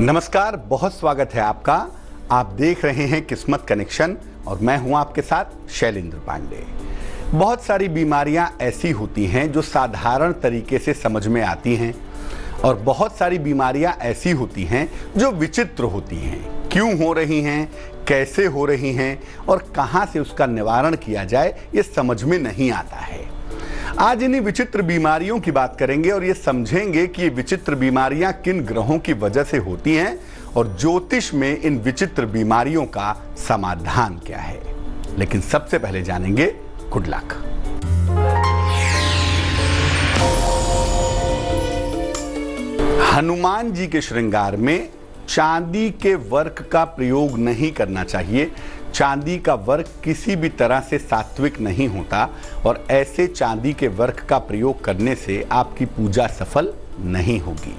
नमस्कार, बहुत स्वागत है आपका। आप देख रहे हैं किस्मत कनेक्शन और मैं हूं आपके साथ शैलेंद्र पांडे। बहुत सारी बीमारियां ऐसी होती हैं जो साधारण तरीके से समझ में आती हैं और बहुत सारी बीमारियां ऐसी होती हैं जो विचित्र होती हैं। क्यों हो रही हैं, कैसे हो रही हैं और कहां से उसका निवारण किया जाए, ये समझ में नहीं आता है। आज इन्हीं विचित्र बीमारियों की बात करेंगे और ये समझेंगे कि ये विचित्र बीमारियां किन ग्रहों की वजह से होती हैं और ज्योतिष में इन विचित्र बीमारियों का समाधान क्या है। लेकिन सबसे पहले जानेंगे गुड लक। हनुमान जी के श्रृंगार में चांदी के वर्क का प्रयोग नहीं करना चाहिए। चांदी का वर्क किसी भी तरह से सात्विक नहीं होता और ऐसे चांदी के वर्क का प्रयोग करने से आपकी पूजा सफल नहीं होगी।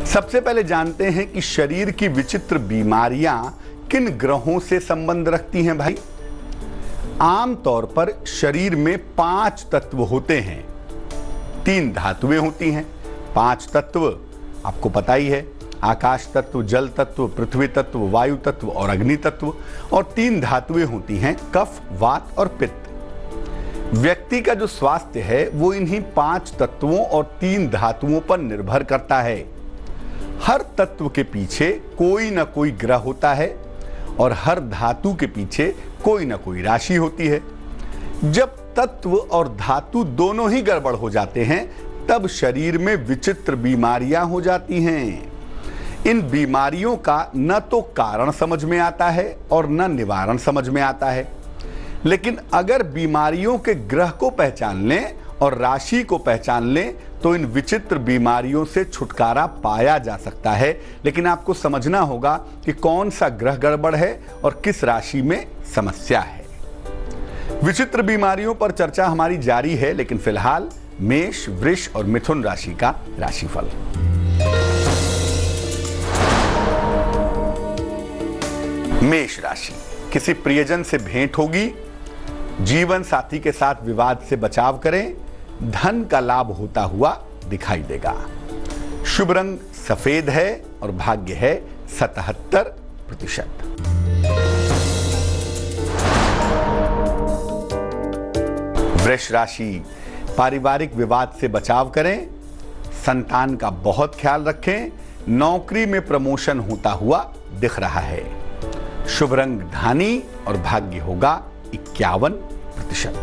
सबसे पहले जानते हैं कि शरीर की विचित्र बीमारियां किन ग्रहों से संबंध रखती हैं भाई। आमतौर पर शरीर में 5 तत्व होते हैं, 3 धातुएं होती हैं। 5 तत्व आपको पता ही है, आकाश तत्व, जल तत्व, पृथ्वी तत्व, वायु तत्व और अग्नि तत्व। और 3 धातुएं होती हैं, कफ, वात और पित्त। व्यक्ति का जो स्वास्थ्य है वो इन्हीं 5 तत्वों और 3 धातुओं पर निर्भर करता है। हर तत्व के पीछे कोई ना कोई ग्रह होता है और हर धातु के पीछे कोई ना कोई राशि होती है। जब तत्व और धातु दोनों ही गड़बड़ हो जाते हैं तब शरीर में विचित्र बीमारियां हो जाती हैं। इन बीमारियों का न तो कारण समझ में आता है और न निवारण समझ में आता है। लेकिन अगर बीमारियों के ग्रह को पहचान लें और राशि को पहचान लें तो इन विचित्र बीमारियों से छुटकारा पाया जा सकता है। लेकिन आपको समझना होगा कि कौन सा ग्रह गड़बड़ है और किस राशि में समस्या है। विचित्र बीमारियों पर चर्चा हमारी जारी है, लेकिन फिलहाल मेष, वृष और मिथुन राशि का राशिफल। मेष राशि, किसी प्रियजन से भेंट होगी। जीवन साथी के साथ विवाद से बचाव करें। धन का लाभ होता हुआ दिखाई देगा। शुभ रंग सफेद है और भाग्य है 77%। वृष राशि, पारिवारिक विवाद से बचाव करें। संतान का बहुत ख्याल रखें। नौकरी में प्रमोशन होता हुआ दिख रहा है। शुभ रंग धानी और भाग्य होगा 51%।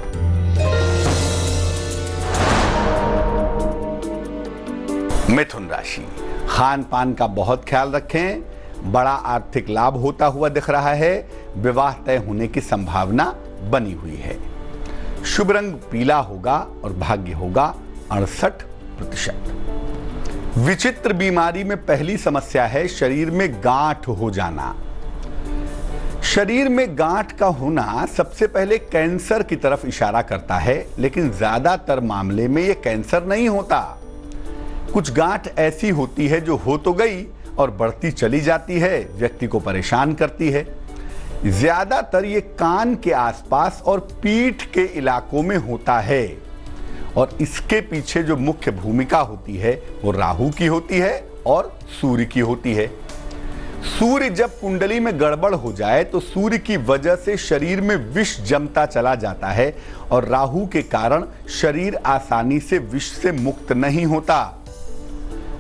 मिथुन राशि, खान पान का बहुत ख्याल रखें। बड़ा आर्थिक लाभ होता हुआ दिख रहा है। विवाह तय होने की संभावना बनी हुई है। शुभ रंग पीला होगा और भाग्य होगा 68%। विचित्र बीमारी में पहली समस्या है शरीर में गांठ हो जाना। शरीर में गांठ का होना सबसे पहले कैंसर की तरफ इशारा करता है, लेकिन ज्यादातर मामले में यह कैंसर नहीं होता। कुछ गांठ ऐसी होती है जो हो तो गई और बढ़ती चली जाती है, व्यक्ति को परेशान करती है। ज्यादातर ये कान के आसपास और पीठ के इलाकों में होता है और इसके पीछे जो मुख्य भूमिका होती है वो राहु की होती है और सूर्य की होती है। सूर्य जब कुंडली में गड़बड़ हो जाए तो सूर्य की वजह से शरीर में विष जमता चला जाता है और राहु के कारण शरीर आसानी से विष से मुक्त नहीं होता।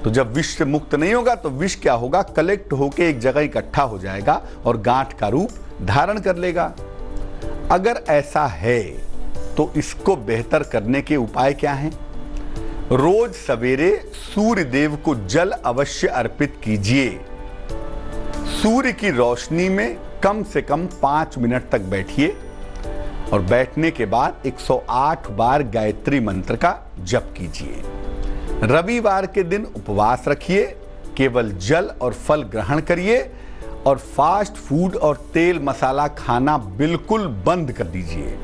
तो जब विष से मुक्त नहीं होगा तो विष क्या होगा, कलेक्ट होकर एक जगह इकट्ठा हो जाएगा और गांठ का रूप धारण कर लेगा। अगर ऐसा है तो इसको बेहतर करने के उपाय क्या हैं? रोज सवेरे सूर्य देव को जल अवश्य अर्पित कीजिए। सूर्य की रोशनी में कम से कम 5 मिनट तक बैठिए और बैठने के बाद 108 बार गायत्री मंत्र का जप कीजिए। रविवार के दिन उपवास रखिए, केवल जल और फल ग्रहण करिए और फास्ट फूड और तेल मसाला खाना बिल्कुल बंद कर दीजिए।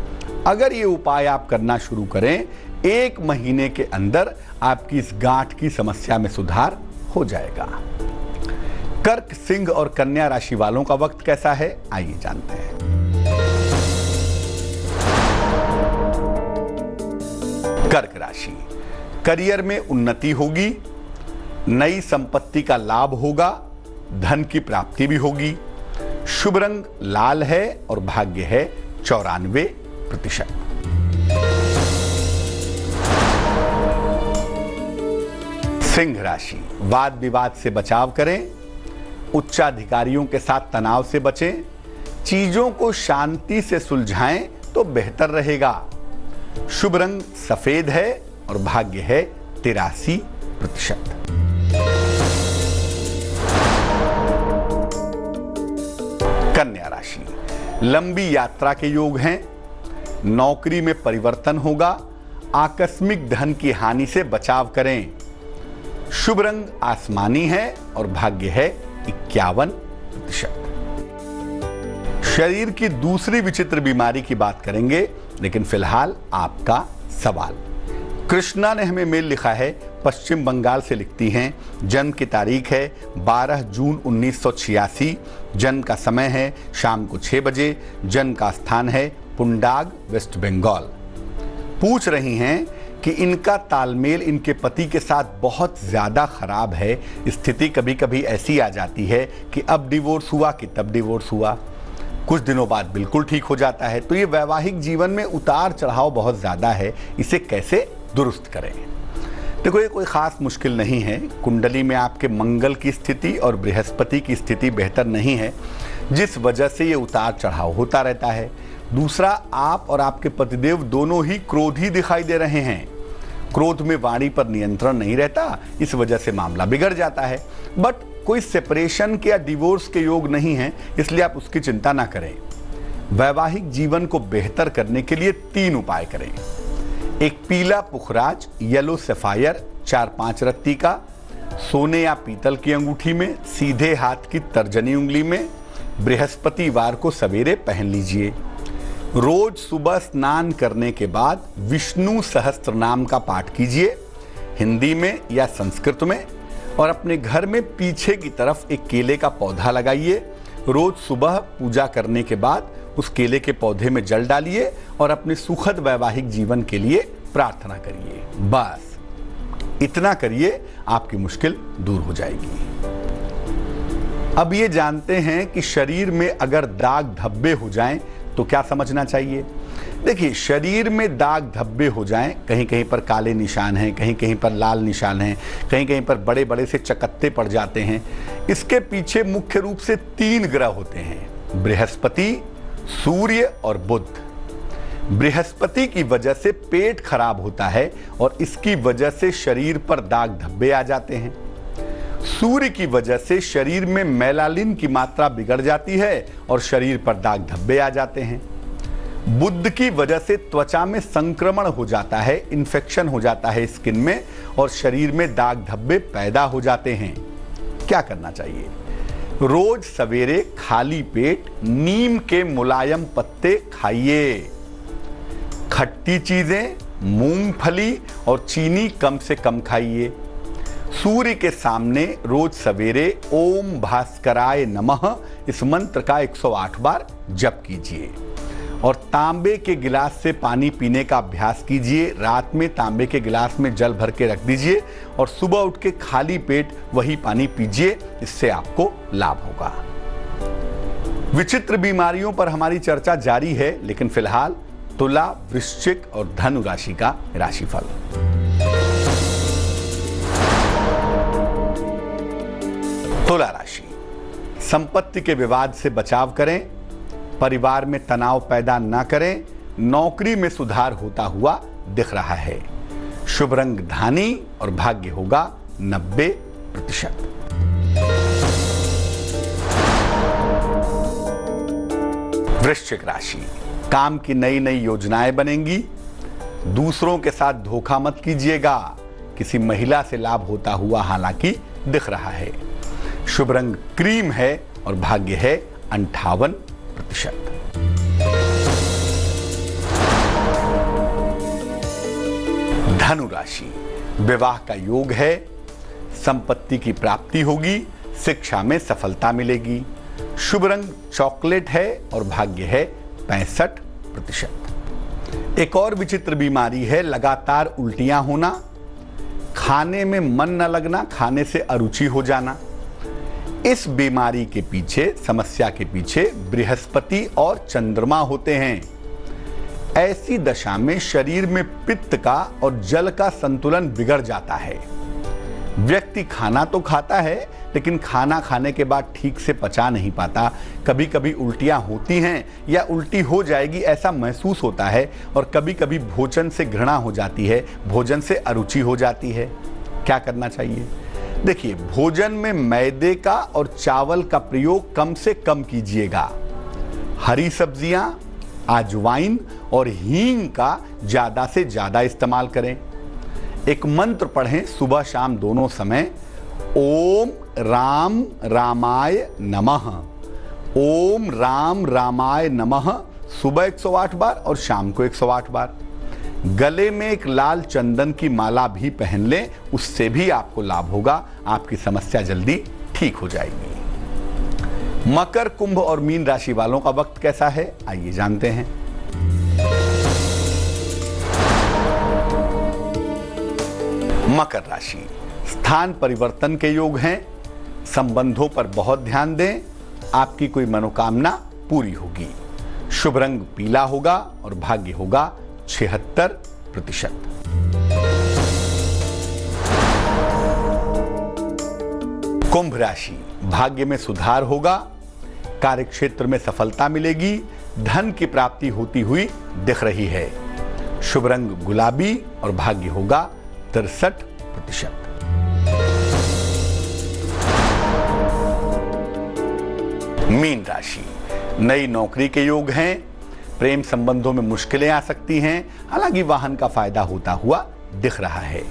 अगर ये उपाय आप करना शुरू करें, 1 महीने के अंदर आपकी इस गांठ की समस्या में सुधार हो जाएगा। कर्क, सिंह और कन्या राशि वालों का वक्त कैसा है, आइए जानते हैं। कर्क राशि, करियर में उन्नति होगी। नई संपत्ति का लाभ होगा, धन की प्राप्ति भी होगी। शुभ रंग लाल है और भाग्य है 94%। सिंह राशि, वाद विवाद से बचाव करें, उच्चाधिकारियों के साथ तनाव से बचें, चीजों को शांति से सुलझाएं तो बेहतर रहेगा। शुभ रंग सफेद है और भाग्य है 83%। कन्या राशि, लंबी यात्रा के योग हैं, नौकरी में परिवर्तन होगा, आकस्मिक धन की हानि से बचाव करें। शुभ रंग आसमानी है और भाग्य है 51%। शरीर की दूसरी विचित्र बीमारी की बात करेंगे, लेकिन फिलहाल आपका सवाल। कृष्णा ने हमें मेल लिखा है, पश्चिम बंगाल से लिखती हैं, जन्म की तारीख है 12 जून 1986, जन्म का समय है शाम को 6 बजे, जन्म का स्थान है पुंडाग, वेस्ट बंगाल। पूछ रही हैं कि इनका तालमेल इनके पति के साथ बहुत ज्यादा खराब है। स्थिति कभी कभी ऐसी आ जाती है कि अब डिवोर्स हुआ कि तब डिवोर्स हुआ, कुछ दिनों बाद बिल्कुल ठीक हो जाता है। तो ये वैवाहिक जीवन में उतार चढ़ाव बहुत ज्यादा है, इसे कैसे दुरुस्त करें? देखो, ये कोई खास मुश्किल नहीं है। कुंडली में आपके मंगल की स्थिति और बृहस्पति की स्थिति बेहतर नहीं है, जिस वजह से ये उतार चढ़ाव होता रहता है। दूसरा, आप और आपके पतिदेव दोनों ही क्रोधी दिखाई दे रहे हैं। क्रोध में वाणी पर नियंत्रण नहीं रहता, इस वजह से मामला बिगड़ जाता है। बट कोई सेपरेशन के या डिवोर्स के योग नहीं है, इसलिए आप उसकी चिंता ना करें। वैवाहिक जीवन को बेहतर करने के लिए 3 उपाय करें। एक पीला पुखराज, येलो सफायर 4-5 रत्ती का, सोने या पीतल की अंगूठी में, सीधे हाथ की तर्जनी उंगली में, बृहस्पतिवार को सवेरे पहन लीजिए। रोज सुबह स्नान करने के बाद विष्णु सहस्त्र नाम का पाठ कीजिए, हिंदी में या संस्कृत में, और अपने घर में पीछे की तरफ एक केले का पौधा लगाइए। रोज सुबह पूजा करने के बाद उस केले के पौधे में जल डालिए और अपने सुखद वैवाहिक जीवन के लिए प्रार्थना करिए। बस इतना करिए, आपकी मुश्किल दूर हो जाएगी। अब ये जानते हैं कि शरीर में अगर दाग धब्बे हो जाएं तो क्या समझना चाहिए। देखिए, शरीर में दाग धब्बे हो जाएं, कहीं कहीं पर काले निशान हैं, कहीं कहीं पर लाल निशान हैं, कहीं कहीं पर बड़े बड़े से चकत्ते पड़ जाते हैं। इसके पीछे मुख्य रूप से 3 ग्रह होते हैं, बृहस्पति, सूर्य और बुध। बृहस्पति की वजह से पेट खराब होता है और इसकी वजह से शरीर पर दाग धब्बे आ जाते हैं। सूर्य की वजह से शरीर में मेलानिन की मात्रा बिगड़ जाती है और शरीर पर दाग धब्बे आ जाते हैं। बुध की वजह से त्वचा में संक्रमण हो जाता है, इन्फेक्शन हो जाता है स्किन में, और शरीर में दाग धब्बे पैदा हो जाते हैं। क्या करना चाहिए? रोज सवेरे खाली पेट नीम के मुलायम पत्ते खाइए। खट्टी चीजें, मूंगफली और चीनी कम से कम खाइए। सूर्य के सामने रोज सवेरे ओम भास्कराय नमः इस मंत्र का 108 बार जप कीजिए और तांबे के गिलास से पानी पीने का अभ्यास कीजिए। रात में तांबे के गिलास में जल भर के रख दीजिए और सुबह उठ के खाली पेट वही पानी पीजिए, इससे आपको लाभ होगा। विचित्र बीमारियों पर हमारी चर्चा जारी है, लेकिन फिलहाल तुला, वृश्चिक और धनु राशि का राशिफल। तुला राशि, संपत्ति के विवाद से बचाव करें, परिवार में तनाव पैदा न करें, नौकरी में सुधार होता हुआ दिख रहा है। शुभ रंग धानी और भाग्य होगा 90%। वृश्चिक राशि, काम की नई नई योजनाएं बनेंगी। दूसरों के साथ धोखा मत कीजिएगा। किसी महिला से लाभ होता हुआ हालांकि दिख रहा है। शुभ रंग क्रीम है और भाग्य है 58%। धनु राशि, विवाह का योग है, संपत्ति की प्राप्ति होगी, शिक्षा में सफलता मिलेगी। शुभ रंग चॉकलेट है और भाग्य है 65%। एक और विचित्र बीमारी है लगातार उल्टियां होना, खाने में मन न लगना, खाने से अरुचि हो जाना। इस बीमारी के पीछे, समस्या के पीछे बृहस्पति और चंद्रमा होते हैं। ऐसी दशा में शरीर में पित्त का और जल का संतुलन बिगड़ जाता है। व्यक्ति खाना तो खाता है, लेकिन खाना खाने के बाद ठीक से पचा नहीं पाता। कभी कभी उल्टियां होती हैं या उल्टी हो जाएगी ऐसा महसूस होता है, और कभी कभी भोजन से घृणा हो जाती है, भोजन से अरुचि हो जाती है। क्या करना चाहिए? देखिए, भोजन में मैदे का और चावल का प्रयोग कम से कम कीजिएगा। हरी सब्जियां, अजवाइन और हींग का ज्यादा से ज्यादा इस्तेमाल करें। एक मंत्र पढ़ें सुबह शाम दोनों समय, ओम राम रामाय नमः। ओम राम रामाय नमः सुबह 108 बार और शाम को 108 बार। गले में एक लाल चंदन की माला भी पहन लें, उससे भी आपको लाभ होगा, आपकी समस्या जल्दी ठीक हो जाएगी। मकर, कुंभ और मीन राशि वालों का वक्त कैसा है, आइए जानते हैं। मकर राशि, स्थान परिवर्तन के योग हैं। संबंधों पर बहुत ध्यान दें, आपकी कोई मनोकामना पूरी होगी। शुभ रंग पीला होगा और भाग्य होगा 76%। कुंभ राशि, भाग्य में सुधार होगा, कार्यक्षेत्र में सफलता मिलेगी, धन की प्राप्ति होती हुई दिख रही है। शुभ रंग गुलाबी और भाग्य होगा 63%। मीन राशि, नई नौकरी के योग हैं। प्रेम संबंधों में मुश्किलें आ सकती हैं, हालांकि वाहन का फायदा होता हुआ दिख रहा है।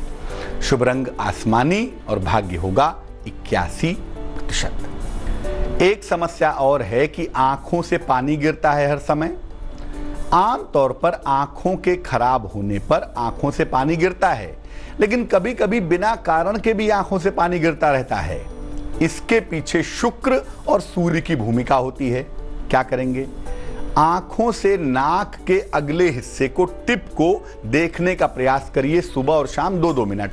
शुभ रंग आसमानी और भाग्य होगा 81%। एक समस्या और है कि आंखों से पानी गिरता है हर समय। आमतौर पर आंखों के खराब होने पर आंखों से पानी गिरता है, लेकिन कभी कभी बिना कारण के भी आंखों से पानी गिरता रहता है। इसके पीछे शुक्र और सूर्य की भूमिका होती है। क्या करेंगे? आंखों से नाक के अगले हिस्से को, टिप को देखने का प्रयास करिए सुबह और शाम 2-2 मिनट।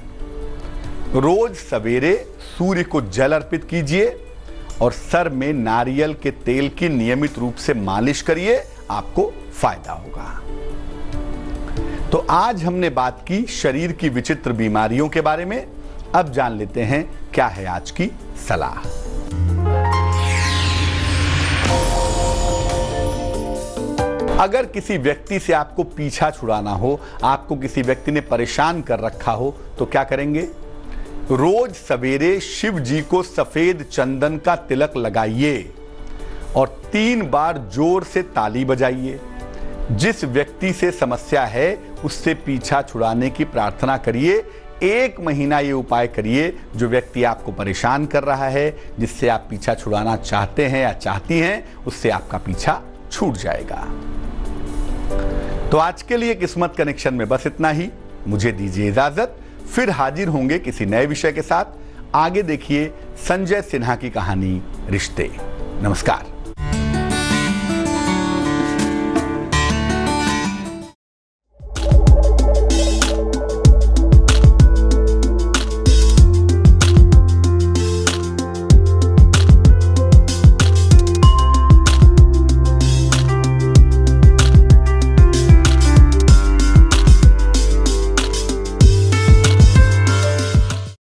रोज सवेरे सूर्य को जल अर्पित कीजिए और सर में नारियल के तेल की नियमित रूप से मालिश करिए, आपको फायदा होगा। तो आज हमने बात की शरीर की विचित्र बीमारियों के बारे में। अब जान लेते हैं क्या है आज की सलाह। अगर किसी व्यक्ति से आपको पीछा छुड़ाना हो, आपको किसी व्यक्ति ने परेशान कर रखा हो, तो क्या करेंगे? रोज सवेरे शिव जी को सफेद चंदन का तिलक लगाइए और 3 बार जोर से ताली बजाइए। जिस व्यक्ति से समस्या है उससे पीछा छुड़ाने की प्रार्थना करिए। 1 महीना ये उपाय करिए। जो व्यक्ति आपको परेशान कर रहा है, जिससे आप पीछा छुड़ाना चाहते हैं या चाहती हैं, उससे आपका पीछा छूट जाएगा। तो आज के लिए किस्मत कनेक्शन में बस इतना ही। मुझे दीजिए इजाजत, फिर हाजिर होंगे किसी नए विषय के साथ। आगे देखिए संजय सिन्हा की कहानी रिश्ते। नमस्कार।